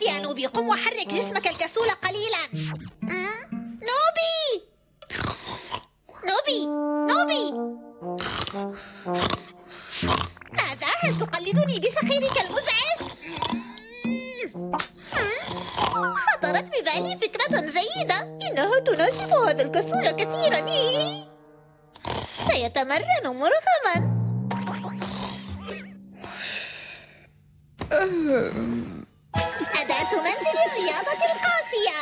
يا نوبي قم وحرك جسمك الكسول قليلا. نوبي نوبي نوبي، ماذا؟ هل تقلدني بشخيرك المزعج؟ خطرت ببالي فكرة جيدة، إنها تناسب هذا الكسول كثيرا. سيتمرن مرغما. أداة منزل الرياضة القاسية.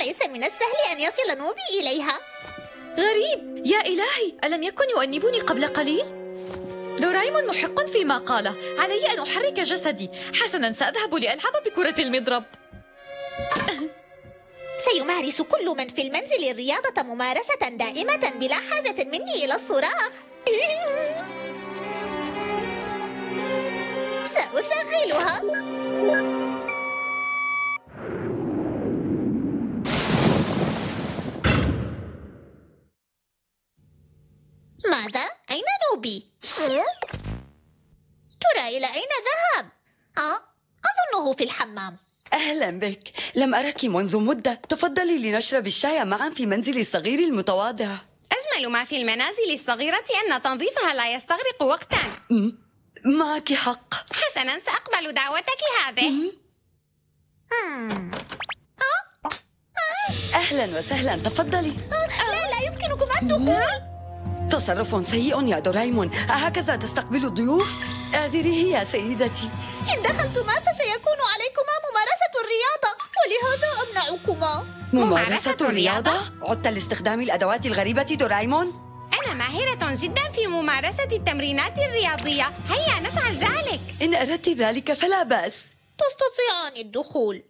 ليس من السهل أن يصل نوبي إليها. غريب، يا إلهي، ألم يكن يؤنبني قبل قليل؟ دورايمون محق فيما قاله، علي أن أحرك جسدي. حسناً، سأذهب لألعب بكرة المضرب. سيمارس كل من في المنزل الرياضة ممارسة دائمة بلا حاجة مني إلى الصراخ. سأشغلها. ماذا؟ أين نوبي؟ ترى إلى أين ذهب؟ أظنه في الحمام. أهلا بك، لم أرك منذ مدة. تفضلي لنشرب الشاي معا في منزلي الصغير المتواضع. أجمل ما في المنازل الصغيرة أن تنظيفها لا يستغرق وقتا. معك حق. حسنا، سأقبل دعوتك هذه. أهلا وسهلا، تفضلي. لا يمكنكم الدخول. تصرف سيء يا دورايمون، أهكذا تستقبل الضيوف؟ اعذري يا سيدتي. إن دخلتما فسيكون عليكما ممارسة الرياضة، ولهذا أمنعكما. ممارسة الرياضة؟ عدت لاستخدام الأدوات الغريبة دورايمون؟ أنا ماهرة جدا في ممارسة التمرينات الرياضية، هيا نفعل ذلك. إن أردت ذلك فلا بأس. تستطيعان الدخول.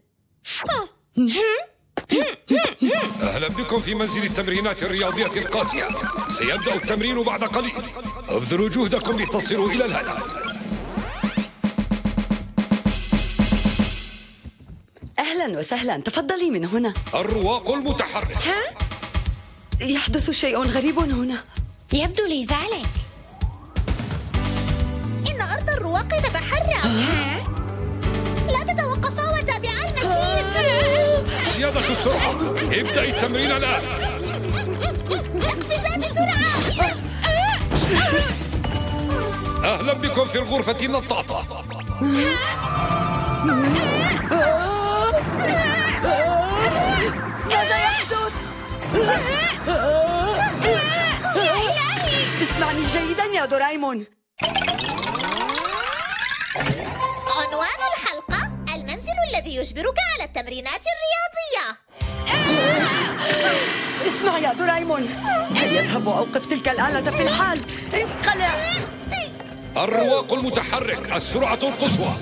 أهلا بكم في منزل التمرينات الرياضية القاسية. سيبدأ التمرين بعد قليل. ابذلوا جهدكم لتصلوا إلى الهدف. أهلا وسهلا، تفضلي من هنا. الرواق المتحرك. يحدث شيء غريب هنا. يبدو لي ذلك. إن أرض الرواق تتحرك. لا تتوقفا وتابعا المسير. زيادة السرعة، ابدأ التمرين الآن. اقفزا بسرعة. أهلا بكم في الغرفة النطاطة. ماذا يحدث؟ اسمعني جيدا يا دورايمون. عنوان الحلقة: المنزل الذي يجبرك على التمرينات الرياضية. اسمع يا دورايمون، هيا اذهب وأوقف تلك الآلة في الحال. انقلع. الرواق المتحرك، السرعة القصوى.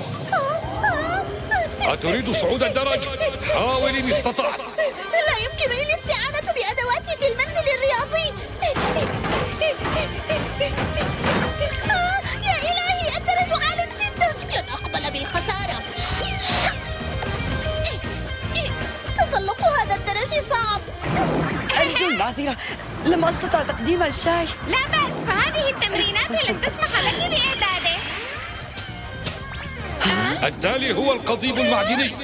أتريد صعود الدرج؟ حاول إن استطعت. لا يمكنني الاستعانة بأدواتي في المنزل الرياضي. يا إلهي، الدرج عال جدا، لن أقبل بالخسارة. تسلق هذا الدرج صعب. أرجو المعذرة، لم أستطع تقديم الشاي. لا بأس، فهذه التمرينات لن تسمح لك بإعداده. التالي هو القضيب المعدني.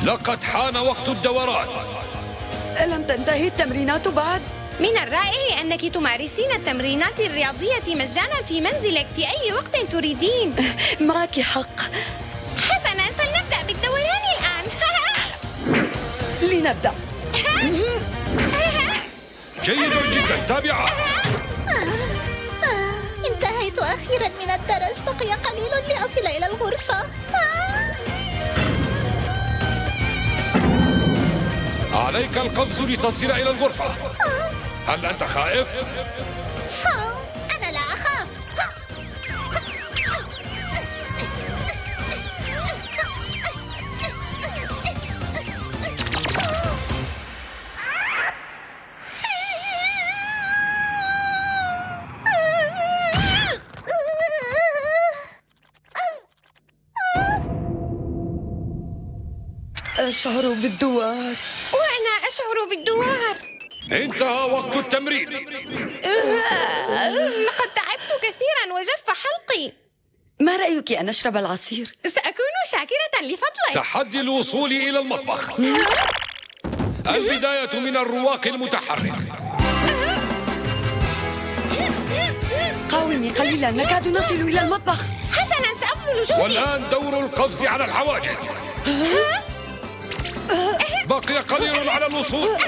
لقد حان وقت الدوران. ألم تنتهي التمرينات بعد؟ من الرائع أنك تمارسين التمرينات الرياضية مجانا في منزلك في أي وقت تريدين. معك حق. حسنا، فلنبدأ بالدوران الآن. لنبدأ. جيد جدا، تابعا. انتهيت أخيرا من الدرج، بقي قليل لأصل إلى الغرفة. عليك القفز لتصل إلى الغرفة. هل أنت خائف؟ أنا لا أخاف. أشعر بالدوار. وأنا أشعر بالدوار. انتهى وقت التمرين. لقد تعبت كثيرا وجف حلقي. ما رأيك أن نشرب العصير؟ سأكون شاكرة لفضلك. تحدي الوصول إلى المطبخ. البداية من الرواق المتحرك. قاومي قليلا، نكاد نصل إلى المطبخ. حسنا، سأبذل جهدي. والآن دور القفز على الحواجز. بقي قليل على الوصول.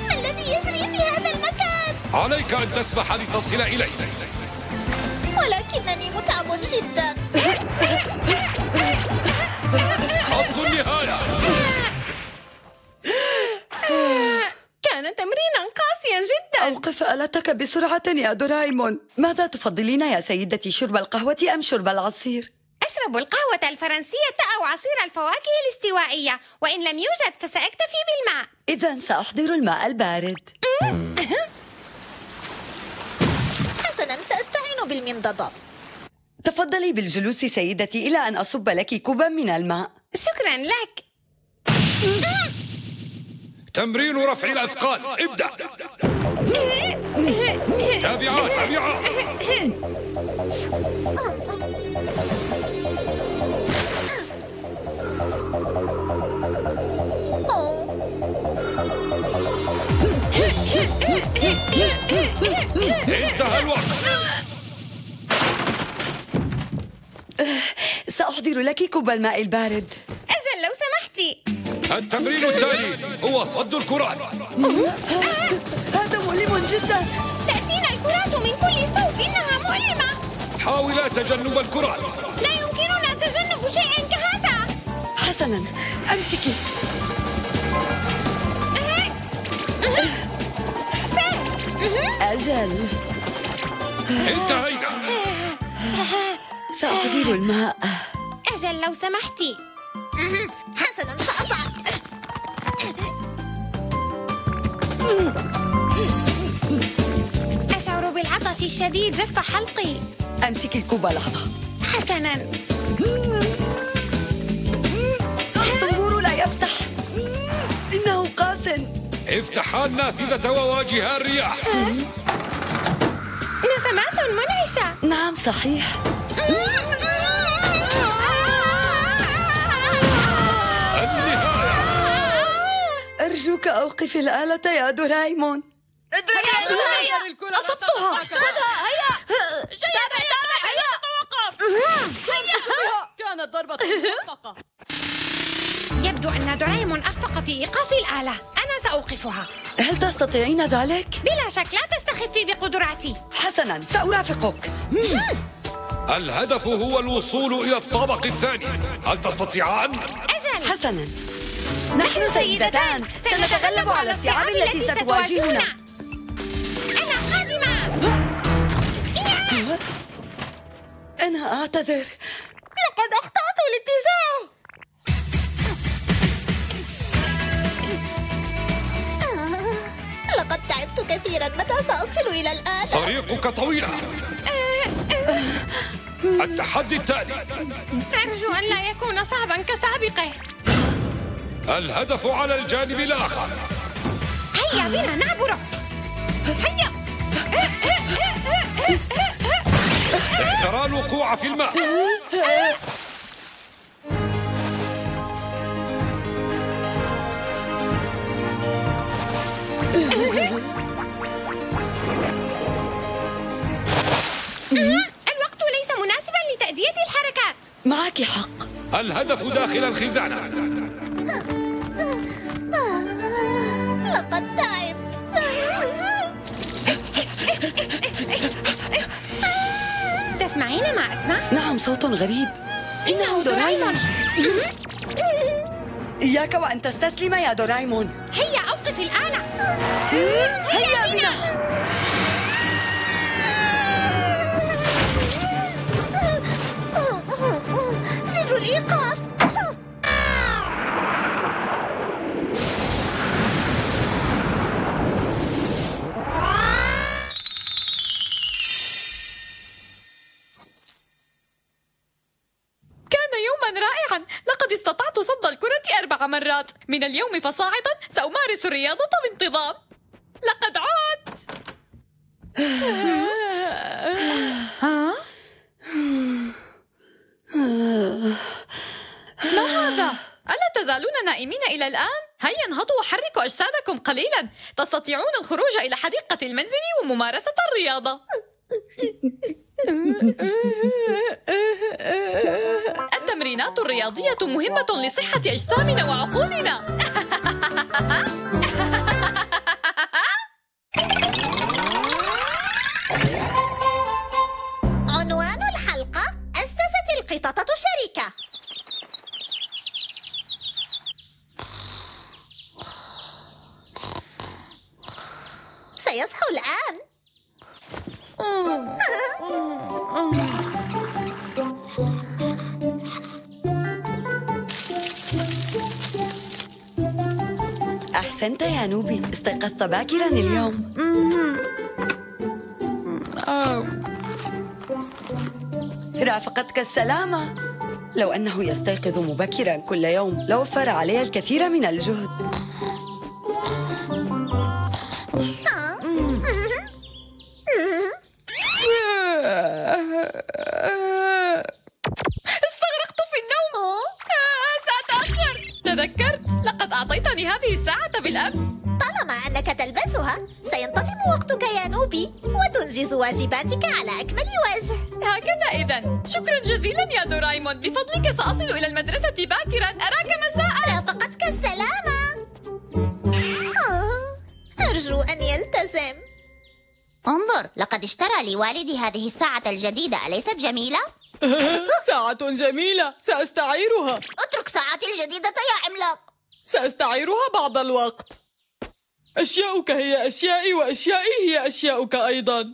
ما الذي يجري في هذا المكان؟ عليك أن تسمح لتصل إليه. ولكنني متعب جدا. خط النهاية. كان تمرينا قاسيا جدا. أوقف آلتك بسرعة يا دورايمون. ماذا تفضلين يا سيدتي، شرب القهوة أم شرب العصير؟ أشرب القهوة الفرنسية أو عصير الفواكه الاستوائية، وإن لم يوجد فسأكتفي بالماء. إذن سأحضر الماء البارد. حسنا، سأستعين بالمنضدة. تفضلي بالجلوس سيدتي إلى أن أصب لك كوبا من الماء. شكرا لك. تمرين رفع الأثقال، ابدأ. تابعة. انتهى الوقت. سأحضر لك كوب الماء البارد. أجل لو سمحتي. التمرين التالي هو صد الكرات. هذا مؤلم جدا. تأتينا الكرات من كل صوب، إنها مؤلمة. حاولا تجنب الكرات. لا يمكننا تجنب شيء كهذا. حسنا، أمسكي. أجل. انتهينا. سأحضر الماء. أجل لو سمحتي. حسنا، سأصعد. أشعر بالعطش الشديد، جف حلقي. أمسكي الكوب لحظة. حسنا. الصنبور لا يفتح. إنه قاس. افتحا النافذة وواجها الرياح. نسمات منعشة. نعم صحيح. النهاية. أرجوك أوقف الآلة يا دورايمون. أصبتها. خذها، هيا. تابع، هيا. توقف. كانت ضربة موفقة. يبدو أن دورايمون أخفق في إيقاف الآلة. أنا سأوقفها. هل تستطيعين ذلك؟ بلا شك، لا تستخفي بقدراتي. حسنا، سأرافقك. الهدف هو الوصول إلى الطابق الثاني. هل تستطيعان؟ أجل. حسنا، نحن سيدتان سنتغلب على الصعاب التي ستواجهنا. أنا قادمة. أنا أعتذر. لقد أخطأت الاتجاه. لقد تعبت كثيرا. متى سأصل إلى الآلة؟ طريقك طويلة. التحدي التالي. أرجو أن لا يكون صعبا كسابقه. الهدف على الجانب الآخر. هيا بنا نعبره. هيا. احذرا الوقوع في الماء. الوقت ليس مناسبا لتأدية الحركات. معك حق. الهدف داخل الخزانة. لقد تعبت. تسمعين ما أسمع؟ نعم، صوت غريب. إنه دورايمون. إياك وأن تستسلم يا دورايمون. هيا أوقف الآلة. هيا بنا. زر الإيقاف. رائعا! لقد استطعت صد الكرة 4 مرات. من اليوم فصاعدا سأمارس الرياضة بانتظام. لقد عدت. ها؟ ما هذا؟ ألا تزالون نائمين إلى الآن؟ هيا انهضوا وحركوا أجسادكم قليلا. تستطيعون الخروج إلى حديقة المنزل وممارسة الرياضة. التمرينات الرياضية مهمة لصحة أجسامنا وعقولنا. عنوان الحلقة: أسست القططة شركة. سيصحو الآن. أحسنت يا نوبي، استيقظت باكرا اليوم. رافقتك السلامة. لو أنه يستيقظ مبكرا كل يوم لوفر علي الكثير من الجهد. استغرقت في النوم. سأتأخر. تذكرت، لقد أعطيتني هذه الساعة بالأمس. طالما أنك تلبسها سينتظم وقتك يا نوبي وتنجز واجباتك على أكمل وجه. هكذا إذن. شكرا جزيلا يا دورايمون. بفضلك سأصل إلى المدرسة باكرا. أراك مساء. رافقتك السلامة. أرجو أن يلتزم. انظر، لقد اشترى لي والدي هذه الساعة الجديدة، أليست جميلة؟ ساعة جميلة، سأستعيرها. اترك ساعتي الجديدة يا عملاق. سأستعيرها بعض الوقت. أشياؤك هي أشيائي وأشيائي هي أشياؤك أيضا.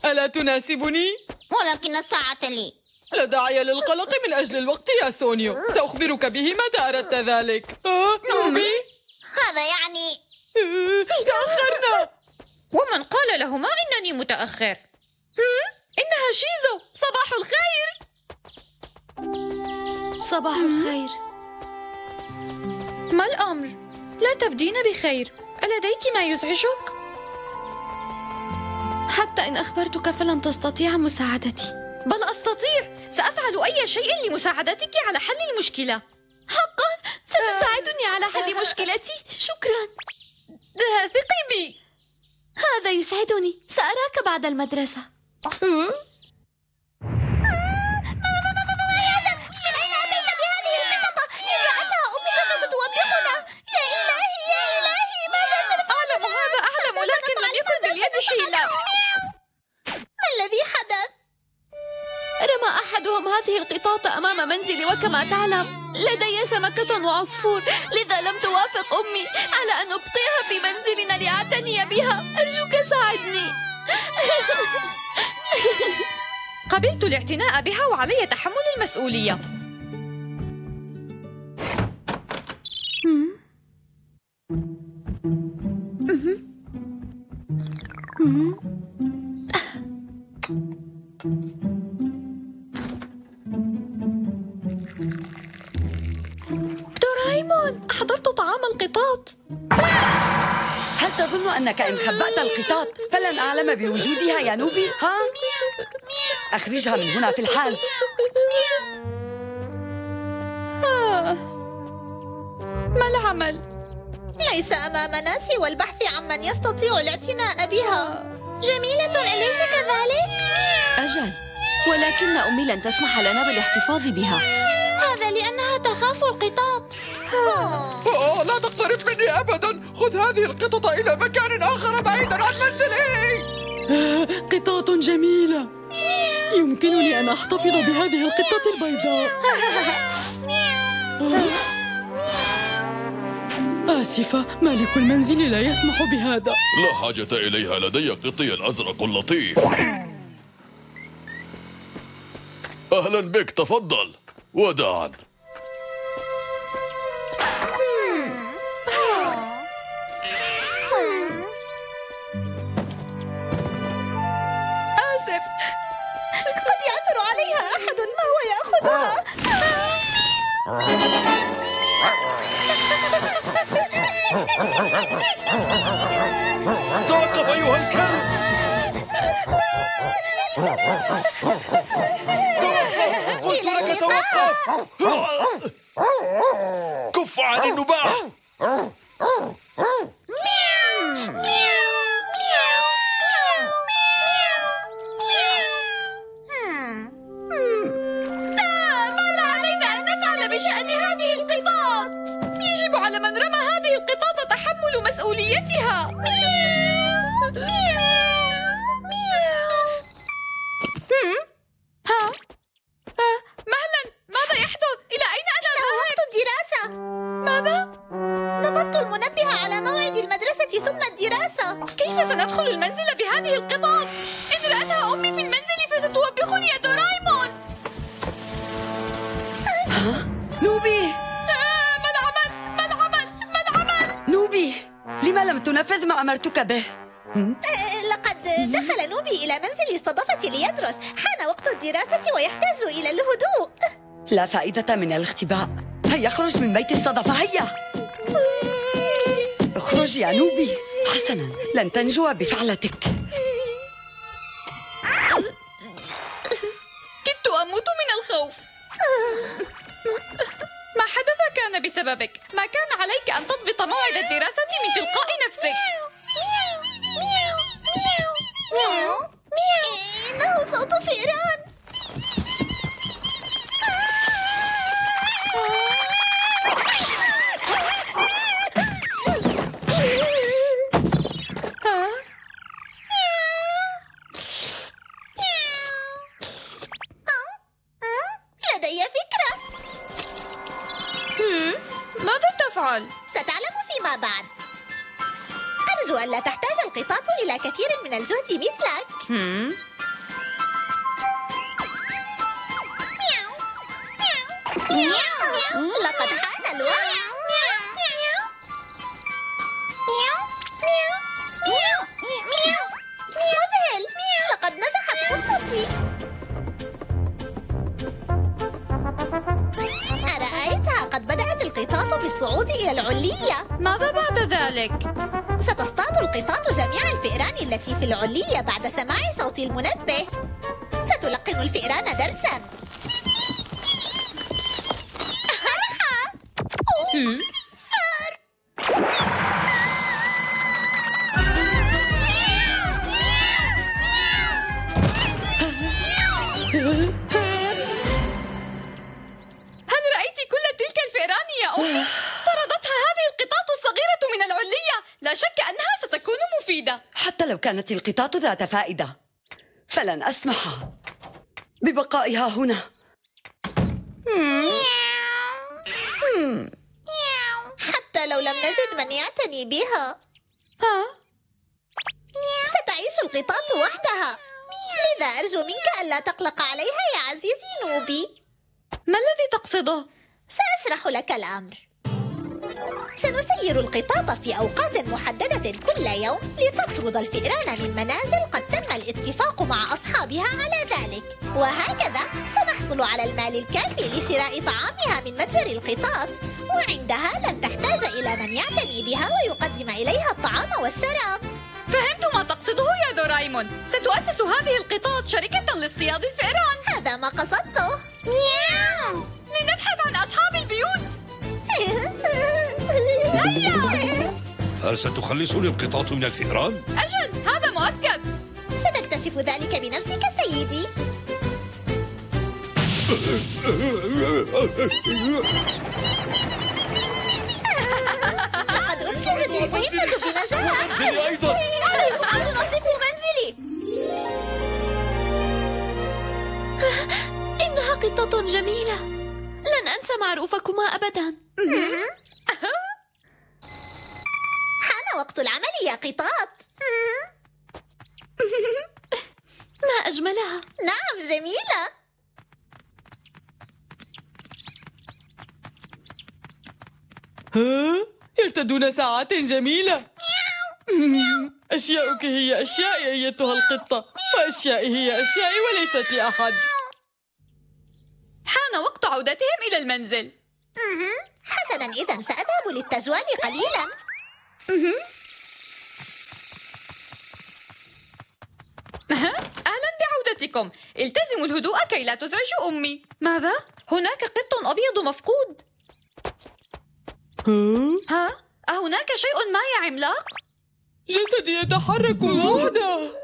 ألا تناسبني؟ ولكن الساعة لي. لا داعي للقلق من أجل الوقت يا سونيو، سأخبرك به متى أردت ذلك. نوبي؟ هذا يعني تأخرنا. ومن قال لهما إنني متأخر؟ إنها شيزو. صباح الخير. صباح الخير. ما الأمر؟ لا تبدين بخير. ألديك ما يزعجك؟ حتى إن أخبرتك فلن تستطيع مساعدتي. بل أستطيع. سأفعل أي شيء لمساعدتك على حل المشكلة. حقا؟ ستساعدني على حل مشكلتي؟ شكرا. ثقي بي. هذا يسعدني. سأراك بعد المدرسة. ما الذي حدث؟ رمى أحدهم هذه القطاط أمام منزلي، وكما تعلم لدي سمكة وعصفور، لذا لم توافق أمي على أن أبقيها في منزلنا لأعتني بها. أرجوك ساعدني. قبلت الاعتناء بها وعلي تحمل المسؤولية. دورايمون، أحضرت طعام القطاط. هل تظن أنك إن خبأت القطاط فلن أعلم بوجودها يا نوبي؟ ها؟ أخرجها من هنا في الحال. ما العمل؟ ليس أمامنا سوى البحث عمن يستطيع الاعتناء بها. جميلة، أليس كذلك؟ أجل، ولكن أمي لن تسمح لنا بالاحتفاظ بها. هذا لأنها تخاف القطاط. لا تقترب مني أبدا. خذ هذه القطط إلى مكان آخر بعيدا عن منزلي. قطاط جميلة. يمكنني أن أحتفظ بهذه القطة البيضاء. آسفة، مالك المنزل لا يسمح بهذا. لا حاجة إليها، لدي قطي الأزرق اللطيف. أهلا بك، تفضل. وداعا. آسف. قد يعثر عليها أحد ما ويأخذها. توقف أيها الكلب! قلت لك توقف! كف عن النباح! ماذا علينا أن نفعل بشأن هذه القطاط؟ يجب على من رمى هذه القطاط تحمل مسؤوليتها. مهلا، ماذا يحدث؟ إلى أين أنا ذاهب؟ وقت الدراسة. ماذا؟ ضبطت المنبه على موعد المدرسة ثم الدراسة. كيف سندخل المنزل بهذه القطاط؟ إن رأتها أمي في المنزل فستوبخني يا دورايمون. نوبي! ما العمل؟ ما العمل؟ ما العمل؟ نوبي، لما لم تنفذ ما أمرتك به؟ لقد دخل نوبي إلى منزل الاستضافة ليدرس. حان وقت الدراسة ويحتاج إلى الهدوء. لا فائدة من الاختباء. هيا اخرج من بيت الصدفة، هيا اخرج يا نوبي. حسنا، لن تنجو بفعلتك. كدت أموت من الخوف. ما حدث كان بسببك. ما كان عليك أن تضبط موعد الدراسة من تلقاء نفسك. إنه صوت فئران. لدي فكرة. ماذا تفعل؟ ستعلم فيما بعد. أرجو ألا تحتاج القطاط إلى كثير من الجهد مثلك. لقد حان الوقت. مذهل، لقد نجحت خطتي. أرأيتها؟ قد بدأت القطاط بالصعود إلى العلية. ماذا بعد ذلك؟ ستصطاد القطاط جميع الفئران التي في العلية بعد سماع صوت المنبه. ستلقن الفئران درساً. هل رأيت كل تلك الفئران يا أمي؟ طردتها هذه القطاط الصغيرة من العلية. لا شك أنها ستكون مفيدة. حتى لو كانت القطاط ذات فائدة فلن أسمح ببقائها هنا. حتى لو لم نجد من يعتني بها ستعيش القطاط وحدها. لذا أرجو منك ألا تقلق عليها يا عزيزي نوبي. ما الذي تقصده؟ سأشرح لك الأمر. سنسير القطاط في أوقات محددة كل يوم لتطرد الفئران من منازل قد تم الاتفاق مع أصحابها على ذلك، وهكذا سنحصل على المال الكافي لشراء طعامها من متجر القطاط، وعندها لن تحتاج إلى من يعتني بها ويقدم إليها الطعام والشراب. فهمت ما تقصده يا دورايمون. ستؤسس هذه القطاط شركة لاصطياد الفئران. هذا ما قصدته. لنبحث عن أصحاب البيوت. هل ستخلصني القطاط من الفئران؟ أجل، هذا مؤكد. ستكتشف ذلك بنفسك سيدي. لقد أنجزت المهمة بنجاح. أيضا عليكم أن تنظفوا منزلي. إنها قطة جميلة. لن أنسى معروفكما أبداً. حان وقت العمل يا قطاط. ما أجملها. نعم، جميلة. يرتدون ساعات جميلة. أشياؤك هي أشيائي أيتها القطة، وأشيائي هي أشيائي وليست لأحد. حان وقت عودتهم إلى المنزل. حسناً، إذن سأذهب للتجوال قليلاً. أهلا بعودتكم. التزموا الهدوء كي لا تزعجوا أمي. ماذا؟ هناك قط أبيض مفقود. ها؟ أهناك شيء ما يا عملاق؟ جسدي يتحرك وحده.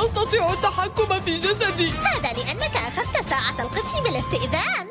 أستطيع التحكم في جسدي. هذا لأنك أخذت ساعة القط بالاستئذان.